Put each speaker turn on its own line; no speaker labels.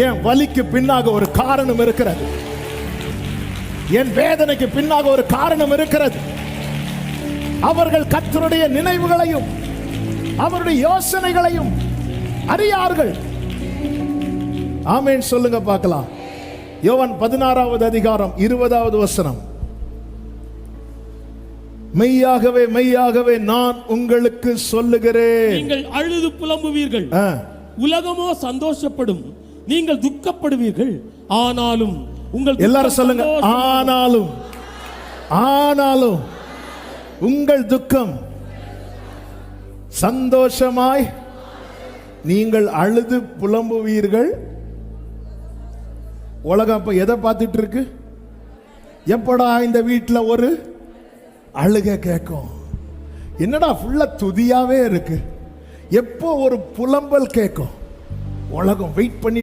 என் வலிக்கு பின்னாக ஒரு காரணம் இருக்கிறது. என் வேதனைக்கு பின்னாக ஒரு காரணம் இருக்கிறது. அவர்கள் கர்த்தருடைய நினைவுகளையும் அவருடைய யோசனைகளையும் அறியார்கள். ஆமென் சொல்லுங்க பார்க்கலாம். யோவான் 16வது அதிகாரம் 20வது வசனம். மெய்யாகவே மெய்யாகவே நான் உங்களுக்கு சொல்லுகிறேன்,
நீங்கள் அழுது புலம்புவீர்கள், உலகமோ சந்தோஷப்படும், நீங்கள் துக்கப்படுவீர்கள். ஆனாலும் உங்கள்
எல்லாரும் சொல்லுங்க, ஆனாலும் ஆனாலும் உங்கள் துக்கம் சந்தோஷமாய் நீங்கள் அழுது புலம்புவீர்கள். உலகம் அப்ப எதை பார்த்துட்டு இருக்கு? எப்படா இந்த வீட்டில் ஒரு அழுகை கேட்கும்? என்னடா ஃபுல்லா துதியாவே இருக்கு, எப்போ ஒரு புலம்பல் கேட்கும்? உலகம் வெயிட் பண்ணி